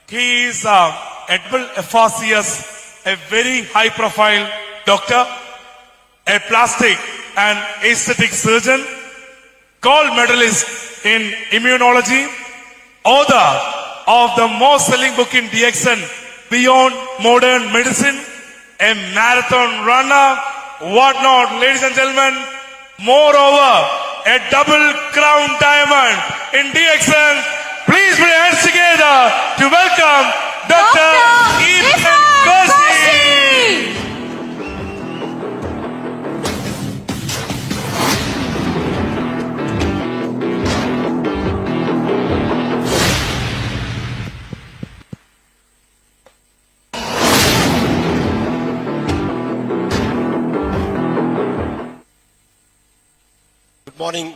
He is Edward Ephasius, a very high-profile doctor, a plastic and aesthetic surgeon, gold medalist in immunology, author of the most selling book in DXN, Beyond Modern Medicine, a marathon runner, whatnot, ladies and gentlemen. Moreover, a double crown diamond in DXN. Please put your hands together to welcome Dr. Ethan Kersey.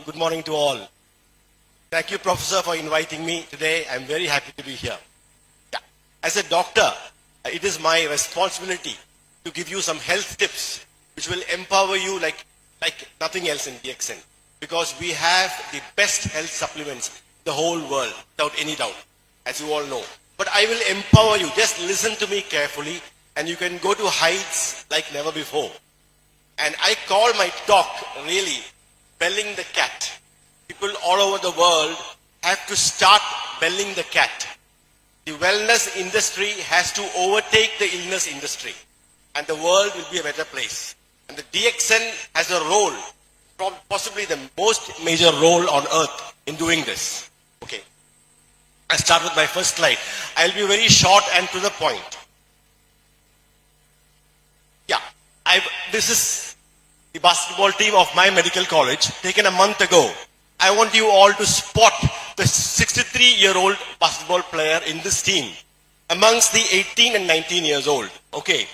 Good morning to all. Thank you, Professor, for inviting me today. I'm very happy to be here. As a doctor, it is my responsibility to give you some health tips which will empower you like nothing else in DXN. Because we have the best health supplements in the whole world, without any doubt, as you all know. But I will empower you. Just listen to me carefully, and you can go to heights like never before. And I call my talk, really, belling the cat. People all over the world have to start belling the cat. The wellness industry has to overtake the illness industry, and the world will be a better place. And the DXN has a role, possibly the most major role on earth in doing this. Okay. I'll start with my first slide. I'll be very short and to the point. This is the basketball team of my medical college, taken a month ago. I want you all to spot the 63-year-old basketball player in this team amongst the 18 and 19 years old. Okay.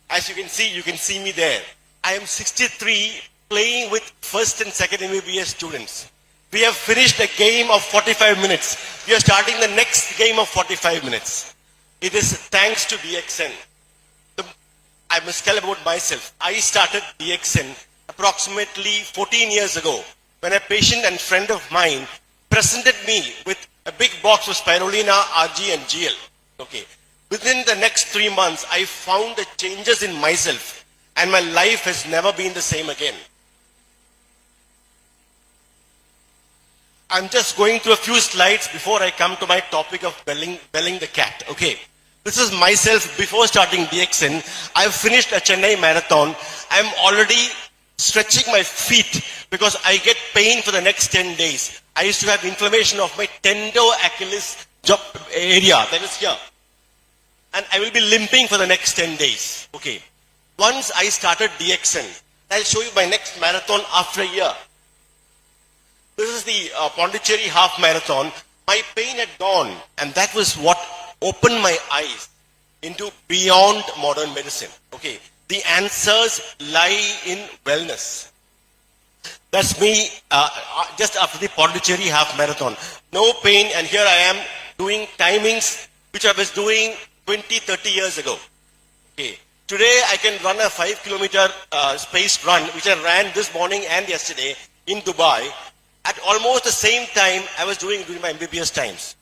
As you can see me there. I am 63 playing with first and second MBBS students. We have finished a game of 45 minutes. We are starting the next game of 45 minutes. It is thanks to DXN. I must tell about myself. I started DXN approximately 14 years ago when a patient and friend of mine presented me with a big box of spirulina, RG and GL. Okay. Within the next 3 months, I found the changes in myself and my life has never been the same again. I'm just going through a few slides before I come to my topic of belling the cat. Okay. This is myself before starting DXN. I've finished a Chennai marathon. I'm already stretching my feet because I get pain for the next 10 days. I used to have inflammation of my tendo Achilles area, that is here. And I will be limping for the next 10 days. Okay. Once I started DXN, I'll show you my next marathon after a year. This is the Pondicherry half marathon. My pain had gone, and that was what opened my eyes into beyond modern medicine. Okay. The answers lie in wellness. That's me just after the Pondicherry half marathon. No pain, and here I am doing timings which I was doing 20, 30 years ago. Okay. Today I can run a 5-kilometer spaced run, which I ran this morning and yesterday in Dubai at almost the same time I was doing during my MBBS times.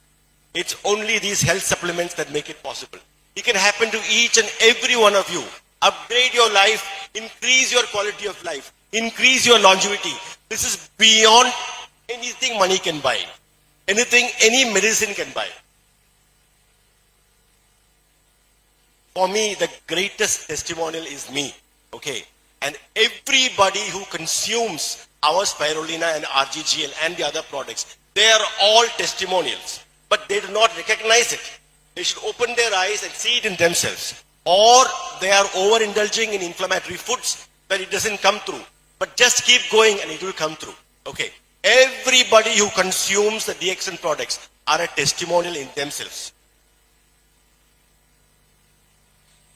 It's only these health supplements that make it possible. It can happen to each and every one of you. Upgrade your life, increase your quality of life, increase your longevity. This is beyond anything money can buy, anything any medicine can buy. For me, the greatest testimonial is me, okay? And everybody who consumes our spirulina and RGGL and the other products, they are all testimonials, but they do not recognize it. They should open their eyes and see it in themselves. Or they are overindulging in inflammatory foods where it doesn't come through. But just keep going and it will come through. Okay. Everybody who consumes the DXN products are a testimonial in themselves.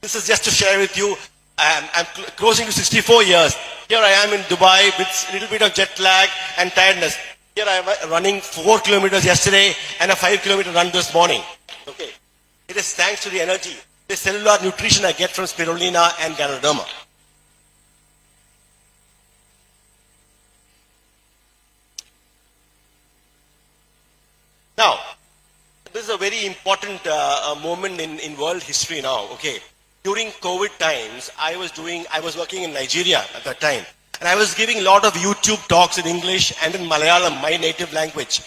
This is just to share with you. I'm closing to 64 years. Here I am in Dubai with a little bit of jet lag and tiredness. Here I am running 4 kilometers yesterday and a 5-kilometer run this morning. Okay. It is thanks to the energy, the cellular nutrition I get from spirulina and Ganoderma. Now, this is a very important moment in world history now. Okay, during COVID times, I was working in Nigeria at that time, and I was giving a lot of YouTube talks in English and in Malayalam, my native language,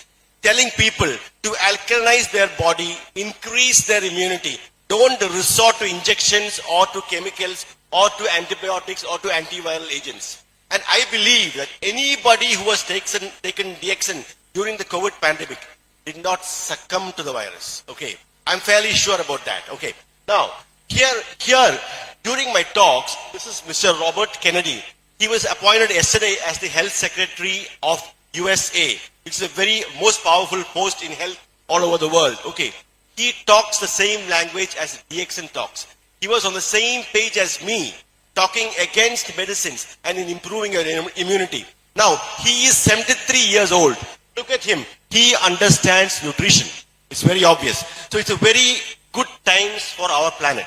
telling people to alkalinize their body, increase their immunity. Don't resort to injections or to chemicals or to antibiotics or to antiviral agents. And I believe that anybody who has taken DXN during the COVID pandemic did not succumb to the virus. Okay, I'm fairly sure about that. Okay, now here during my talks, this is Mr. Robert Kennedy. He was appointed yesterday as the Health Secretary of USA. It's a very most powerful post in health all over the world. Okay, he talks the same language as DXN talks. He was on the same page as me, talking against medicines and in improving your immunity. Now, he is 73 years old. Look at him. He understands nutrition. It's very obvious. So it's a very good times for our planet.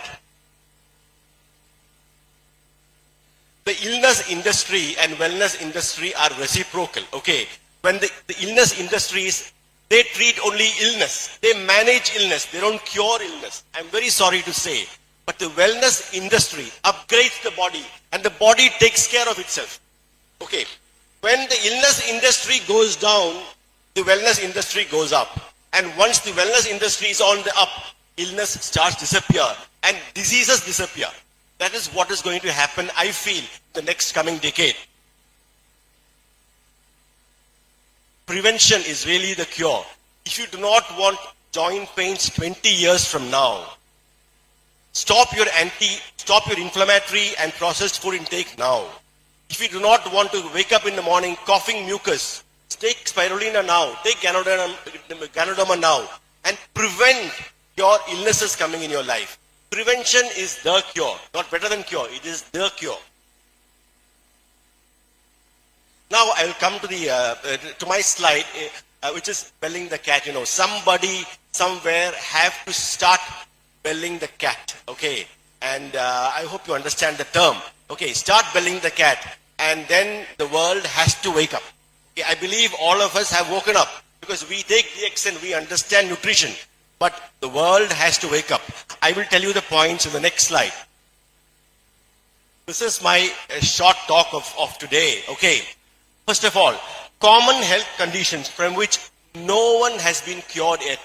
The illness industry and wellness industry are reciprocal. Okay. When the illness industries, they treat only illness. They manage illness. They don't cure illness. I'm very sorry to say. But the wellness industry upgrades the body and the body takes care of itself. Okay. When the illness industry goes down, the wellness industry goes up. And once the wellness industry is on the up, illness starts to disappear and diseases disappear. That is what is going to happen, I feel, the next coming decade. Prevention is really the cure. If you do not want joint pains 20 years from now, stop your inflammatory and processed food intake now. If you do not want to wake up in the morning coughing mucus, take spirulina now, take Ganoderma now, and prevent your illnesses coming in your life. Prevention is the cure, not better than cure, it is the cure. Now I will come to my slide, which is belling the cat. You know, somebody somewhere have to start belling the cat. Okay, and I hope you understand the term. Okay, start belling the cat, and then the world has to wake up. Okay, I believe all of us have woken up because we take DXN, we understand nutrition, but the world has to wake up. I will tell you the points in the next slide. This is my short talk of today. Okay. First of all, common health conditions from which no one has been cured yet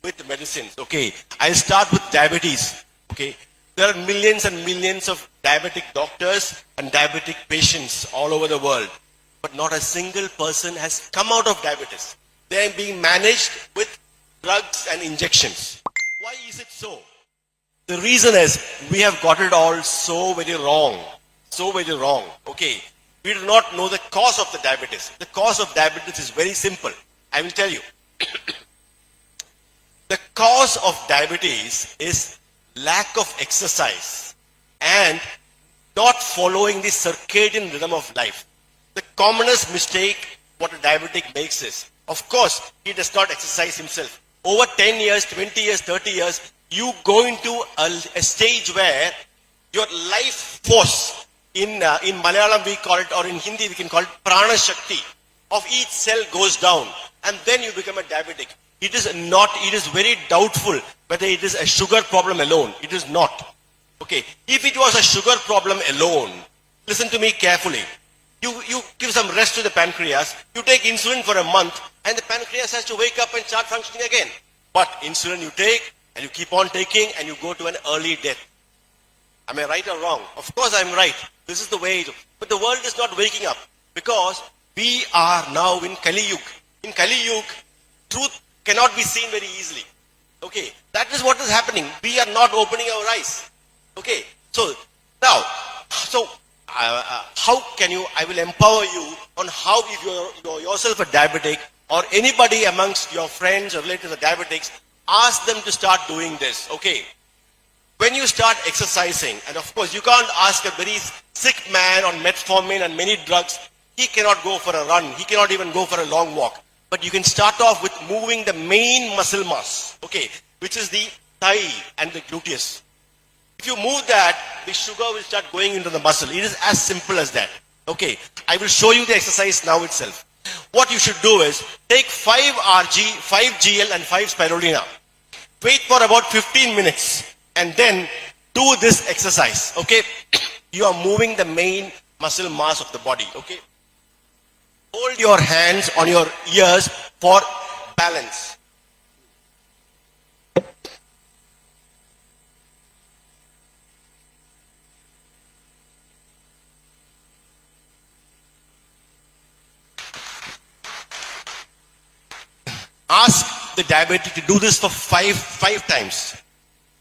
with medicines. Okay, I'll start with diabetes. Okay, there are millions and millions of diabetic doctors and diabetic patients all over the world, but not a single person has come out of diabetes. They are being managed with drugs and injections. Why is it so? The reason is we have got it all so very wrong. So very wrong. Okay. We do not know the cause of the diabetes. The cause of diabetes is very simple. I will tell you. The cause of diabetes is lack of exercise and not following the circadian rhythm of life. The commonest mistake what a diabetic makes is, of course, he does not exercise himself. Over 10 years, 20 years, 30 years, you go into a stage where your life force, in Malayalam we call it, or in Hindi we can call it prana shakti, of each cell goes down, and then you become a diabetic. It is very doubtful whether it is a sugar problem alone. It is not. Okay, if it was a sugar problem alone, listen to me carefully. You give some rest to the pancreas, you take insulin for a month, and the pancreas has to wake up and start functioning again. But insulin you take, and you keep on taking, and you go to an early death. Am I right or wrong? Of course I'm right. This is the way it is. But the world is not waking up because we are now in Kali Yuga. In Kali Yuga, truth cannot be seen very easily. Okay, that is what is happening. We are not opening our eyes. Okay, so now, how can you, I will empower you on how, if you're yourself a diabetic or anybody amongst your friends or relatives are diabetics, ask them to start doing this. Okay. When you start exercising, and of course you can't ask a very sick man on metformin and many drugs, he cannot go for a run, he cannot even go for a long walk. But you can start off with moving the main muscle mass, okay, which is the thigh and the gluteus. If you move that, the sugar will start going into the muscle. It is as simple as that. Okay, I will show you the exercise now itself. What you should do is take 5 Rg, 5 GL and 5 spirulina. Wait for about 15 minutes and then do this exercise, okay? You are moving the main muscle mass of the body, okay? Hold your hands on your ears for balance. Ask the diabetic to do this for five times.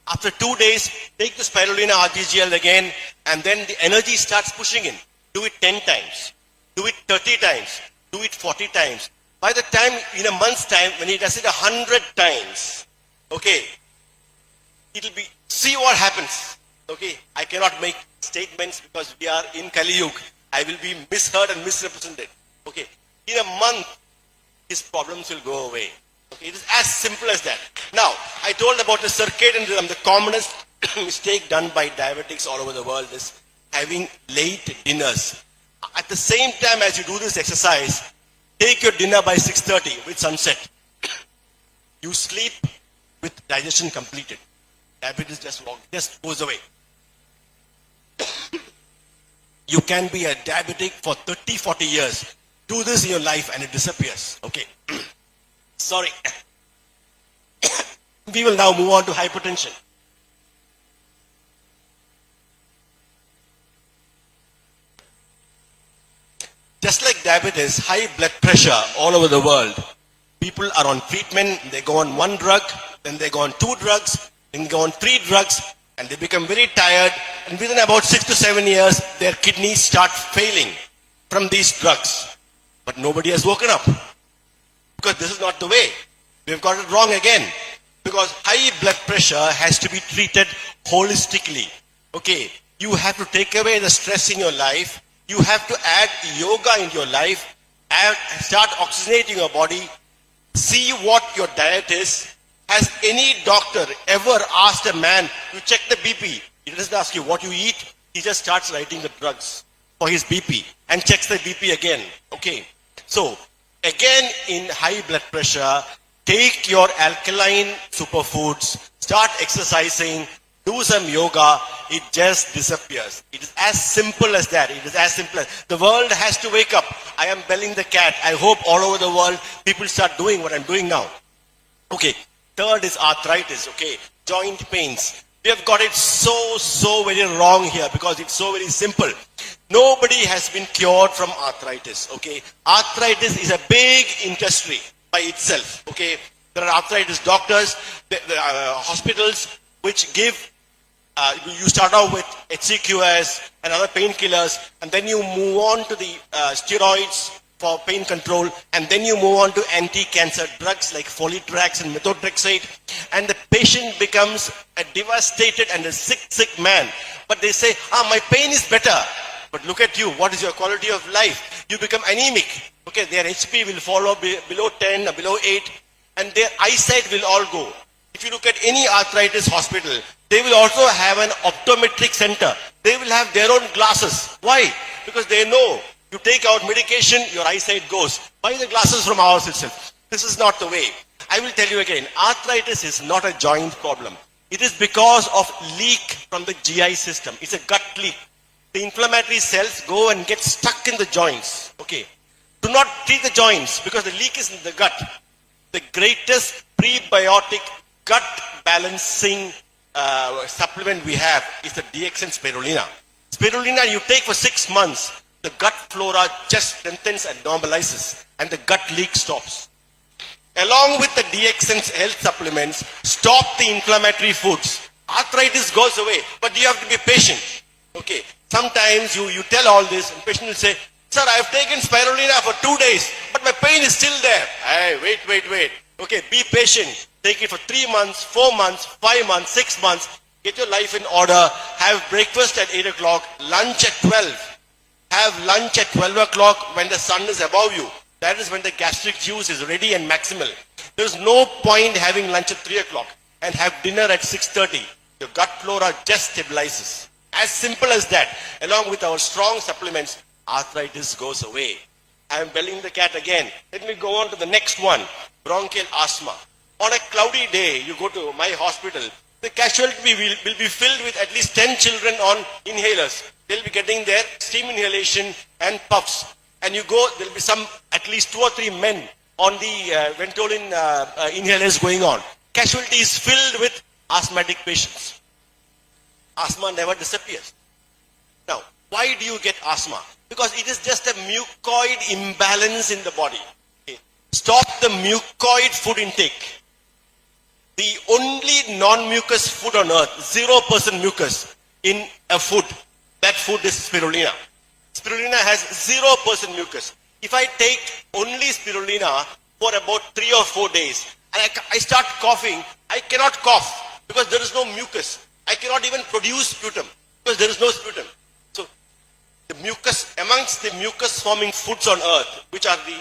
After 2 days, take the spirulina RTGL again, and then the energy starts pushing in. Do it 10 times. Do it 30 times. Do it 40 times. By the time, in a month's time, when he does it 100 times, okay, it'll be, see what happens. Okay, I cannot make statements because we are in Kali Yuga. I will be misheard and misrepresented. Okay, in a month, his problems will go away. Okay, it is as simple as that. Now, I told about the circadian rhythm. The commonest mistake done by diabetics all over the world is having late dinners. At the same time as you do this exercise, take your dinner by 6:30 with sunset. You sleep with digestion completed. Diabetes just goes away. You can be a diabetic for 30, 40 years. Do this in your life and it disappears. Okay. Sorry. We will now move on to hypertension. Just like diabetes, high blood pressure all over the world. People are on treatment, they go on one drug, then they go on 2 drugs, then they go on 3 drugs, and they become very tired, and within about 6 to 7 years, their kidneys start failing from these drugs. But nobody has woken up. Because this is not the way. We've got it wrong again. Because high blood pressure has to be treated holistically. Okay, you have to take away the stress in your life. You have to add yoga into your life. And start oxygenating your body. See what your diet is. Has any doctor ever asked a man to check the BP? He doesn't ask you what you eat. He just starts writing the drugs for his BP and checks the BP again. Okay. So, again in high blood pressure, take your alkaline superfoods, start exercising, do some yoga, it just disappears. It is as simple as that. It is as simple as, the world has to wake up. I am belling the cat. I hope all over the world people start doing what I'm doing now. Okay, third is arthritis, okay, joint pains. We have got it so very wrong here because it's so very simple. Nobody has been cured from arthritis, okay. Arthritis is a big industry by itself, okay. There are arthritis doctors, hospitals which give, you start out with HCQS and other painkillers, and then you move on to the steroids for pain control, and then you move on to anti-cancer drugs like Folitrax and methotrexate, and the patient becomes a devastated and a sick man. But they say, my pain is better. But look at you, what is your quality of life? You become anemic. Okay, their HP will fall below 10 or below 8, and their eyesight will all go. If you look at any arthritis hospital, they will also have an optometric center. They will have their own glasses. Why? Because they know you take out medication, your eyesight goes. Buy the glasses from ours itself. This is not the way. I will tell you again, arthritis is not a joint problem. It is because of leak from the GI system. It's a gut leak. The inflammatory cells go and get stuck in the joints. Okay. Do not treat the joints because the leak is in the gut. The greatest prebiotic gut balancing supplement we have is the DXN Spirulina. Spirulina you take for 6 months. The gut flora just strengthens and normalizes, and the gut leak stops. Along with the DXN health supplements, stop the inflammatory foods. Arthritis goes away, but you have to be patient. Okay. Sometimes you tell all this, and patient will say, "Sir, I have taken spirulina for 2 days, but my pain is still there." Hey, wait. Okay, be patient. Take it for 3 months, 4 months, 5 months, 6 months. Get your life in order. Have breakfast at 8 o'clock, lunch at 12. Have lunch at 12 o'clock when the sun is above you. That is when the gastric juice is ready and maximal. There is no point having lunch at 3 o'clock and have dinner at 6:30. Your gut flora just stabilizes. As simple as that. Along with our strong supplements, arthritis goes away. I am belling the cat again. Let me go on to the next one. Bronchial asthma. On a cloudy day, you go to my hospital, the casualty will be filled with at least 10 children on inhalers. They'll be getting their steam inhalation and puffs. And you go, there'll be at least 2 or 3 men on the Ventolin inhalers going on. Casualty is filled with asthmatic patients. Asthma never disappears. Now, why do you get asthma? Because it is just a mucoid imbalance in the body. Okay. Stop the mucoid food intake. The only non-mucus food on earth, 0% mucus in a food, that food is spirulina. Spirulina has 0% mucus. If I take only spirulina for about 3 or 4 days and I start coughing, I cannot cough because there is no mucus. I cannot even produce sputum because there is no sputum. So the mucus, amongst the mucus forming foods on earth, which are the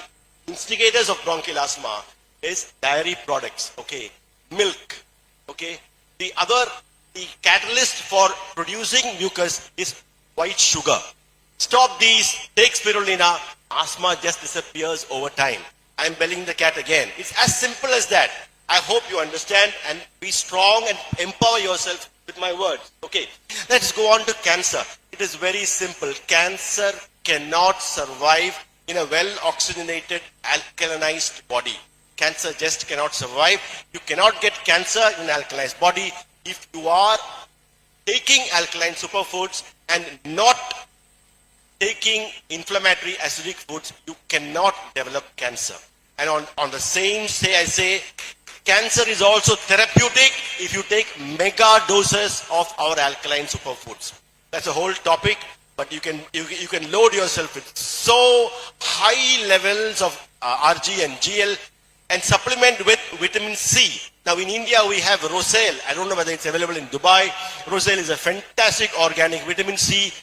instigators of bronchial asthma, is dairy products, okay, milk, okay. The catalyst for producing mucus is white sugar. Stop these, take spirulina, asthma just disappears over time. I'm belling the cat again. It's as simple as that. I hope you understand and be strong and empower yourself with my words. Okay, let's go on to cancer. It is very simple. Cancer cannot survive in a well-oxygenated, alkalinized body. Cancer just cannot survive. You cannot get cancer in an alkalized body if you are taking alkaline superfoods and not taking inflammatory acidic foods. You cannot develop cancer. And on the same I say, cancer is also therapeutic if you take mega doses of our alkaline superfoods. That's a whole topic, but you can load yourself with so high levels of Rg and GL and supplement with vitamin C. Now in India we have Rosale. I don't know whether it's available in Dubai. Rosale is a fantastic organic vitamin C.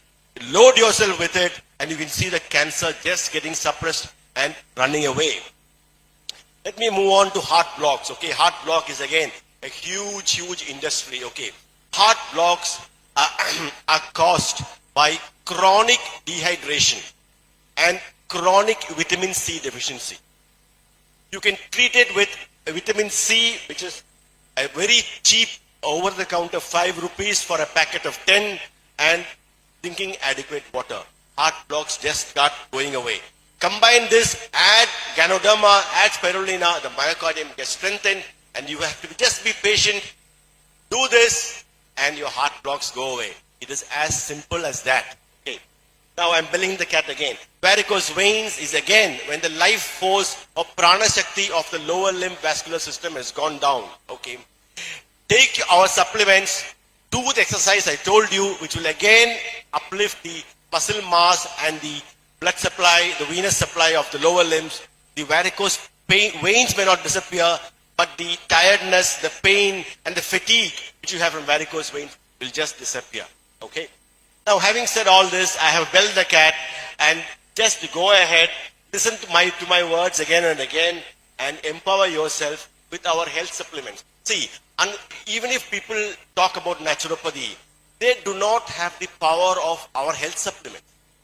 Load yourself with it and you can see the cancer just getting suppressed and running away. Let me move on to heart blocks. Okay, heart block is again a huge industry. Okay, heart blocks are caused by chronic dehydration and chronic vitamin C deficiency. You can treat it with vitamin C, which is a very cheap over-the-counter 5 rupees for a packet of 10 and drinking adequate water. Heart blocks just start going away. Combine this, add Ganoderma, add spirulina, the myocardium gets strengthened and you have to just be patient. Do this and your heart blocks go away. It is as simple as that. Okay. Now I'm belling the cat again. Varicose veins is again when the life force of prana shakti of the lower limb vascular system has gone down. Okay. Take our supplements, do the exercise I told you, which will again uplift the muscle mass and the blood supply, the venous supply of the lower limbs. The varicose veins may not disappear, but the tiredness, the pain, and the fatigue which you have from varicose veins will just disappear. Okay. Now, having said all this, I have belled the cat, and just go ahead, listen to my words again and again, and empower yourself with our health supplements. See, even if people talk about naturopathy, they do not have the power of our health supplements.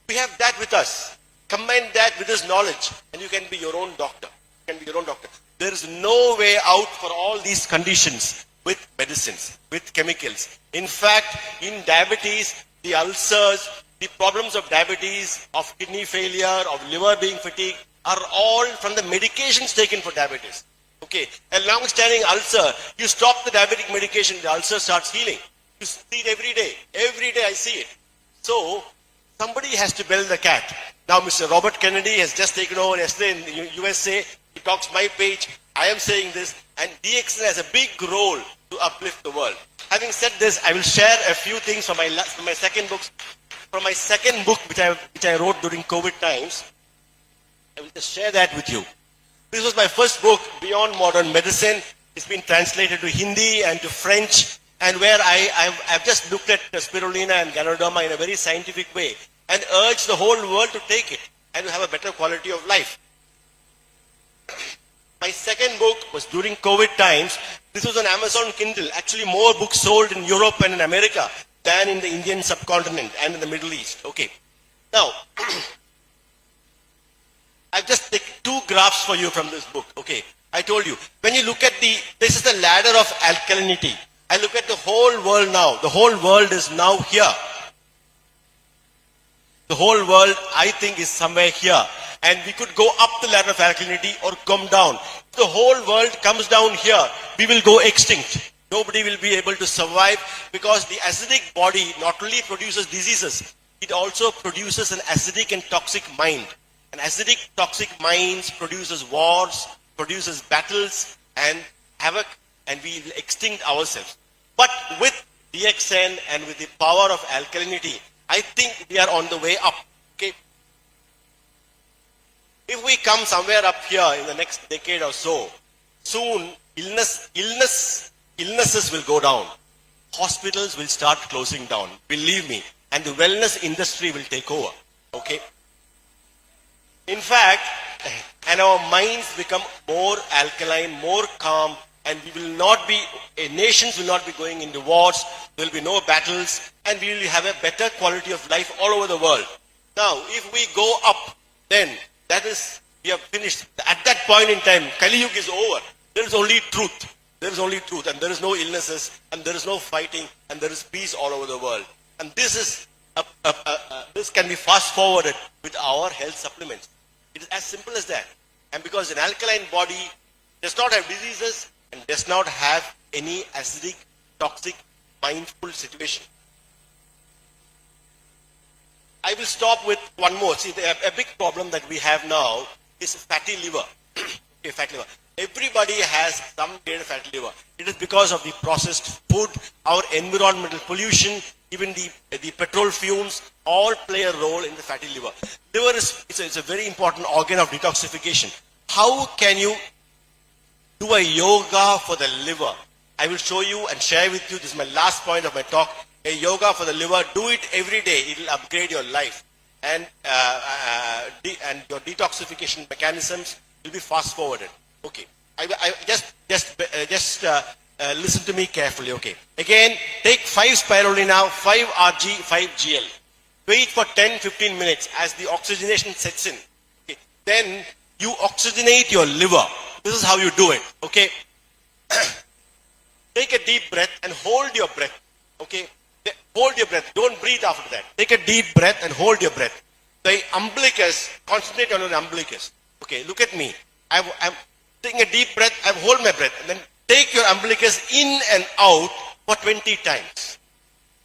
We have that with us. Combine that with this knowledge, and you can be your own doctor. You can be your own doctor. There is no way out for all these conditions with medicines, with chemicals. In fact, in diabetes, the ulcers, the problems of diabetes, of kidney failure, of liver being fatigued, are all from the medications taken for diabetes. Okay, a long-standing ulcer, you stop the diabetic medication, the ulcer starts healing. You see it every day. Every day I see it. So, somebody has to bell the cat. Now, Mr. Robert Kennedy has just taken over yesterday in the USA. He talks my page. I am saying this. And DXN has a big role to uplift the world. Having said this, I will share a few things from my second book. From my second book, which I wrote during COVID times. I will just share that with you. This was my first book, Beyond Modern Medicine. It's been translated to Hindi and to French, and where I've just looked at spirulina and Ganoderma in a very scientific way and urged the whole world to take it and to have a better quality of life. My second book was during COVID times. This was on Amazon Kindle. Actually, more books sold in Europe and in America than in the Indian subcontinent and in the Middle East. Okay. Now, I've just taken 2 graphs for you from this book. Okay. I told you. When you look at this is the ladder of alkalinity. I look at the whole world now. The whole world is now here. The whole world, I think, is somewhere here. And we could go up the ladder of alkalinity or come down. If the whole world comes down here, we will go extinct. Nobody will be able to survive because the acidic body not only produces diseases, it also produces an acidic and toxic mind. An acidic, toxic mind produces wars, produces battles and havoc, and we will extinct ourselves. But with DXN and with the power of alkalinity, I think we are on the way up. Okay. If we come somewhere up here in the next decade or so, soon illnesses will go down. Hospitals will start closing down. Believe me. And the wellness industry will take over. Okay. In fact, and our minds become more alkaline, more calm, and we will not be, nations will not be going into wars, there will be no battles, and we will have a better quality of life all over the world. Now, if we go up, then that is, we have finished. At that point in time, Kali Yuga is over. There is only truth. There is only truth, and there is no illnesses, and there is no fighting, and there is peace all over the world. And this is, this can be fast forwarded with our health supplements. It is as simple as that. And because an alkaline body does not have diseases and does not have any acidic, toxic, mindful situation. I will stop with one more. See, a big problem that we have now is fatty liver. Okay, fatty liver. Everybody has some kind of fatty liver. It is because of the processed food, our environmental pollution, even the petrol fumes, all play a role in the fatty liver. Liver it's a very important organ of detoxification. How can you do a yoga for the liver? I will show you and share with you, this is my last point of my talk, a yoga for the liver. Do it every day. It will upgrade your life. And your detoxification mechanisms will be fast forwarded. Okay. I just listen to me carefully. Okay. Again, take 5 spirulina, 5 Rg, 5 GL. Wait for 10-15 minutes as the oxygenation sets in. Okay. Then you oxygenate your liver. This is how you do it. Okay. Take a deep breath and hold your breath. Okay. Hold your breath. Don't breathe after that. Take a deep breath and hold your breath. The umbilicus, concentrate on your umbilicus. Okay, look at me. I'm taking a deep breath, I hold my breath, and then take your umbilicus in and out for 20 times.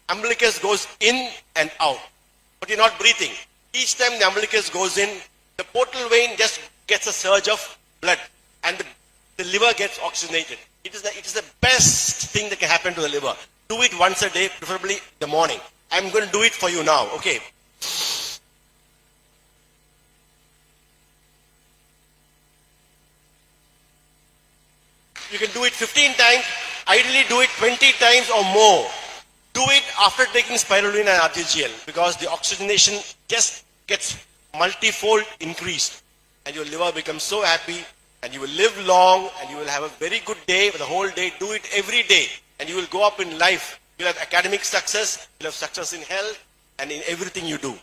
Umbilicus goes in and out, but you're not breathing. Each time the umbilicus goes in, the portal vein just gets a surge of blood, and the liver gets oxygenated. It is the best thing that can happen to the liver. Do it once a day, preferably in the morning. I'm going to do it for you now. Okay. You can do it 15 times. Ideally, do it 20 times or more. Do it after taking spirulina and RGGL because the oxygenation just gets multifold increased, and your liver becomes so happy, and you will live long, and you will have a very good day for the whole day. Do it every day, and you will go up in life. You'll have academic success, you'll have success in health, and in everything you do.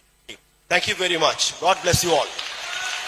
Thank you very much. God bless you all.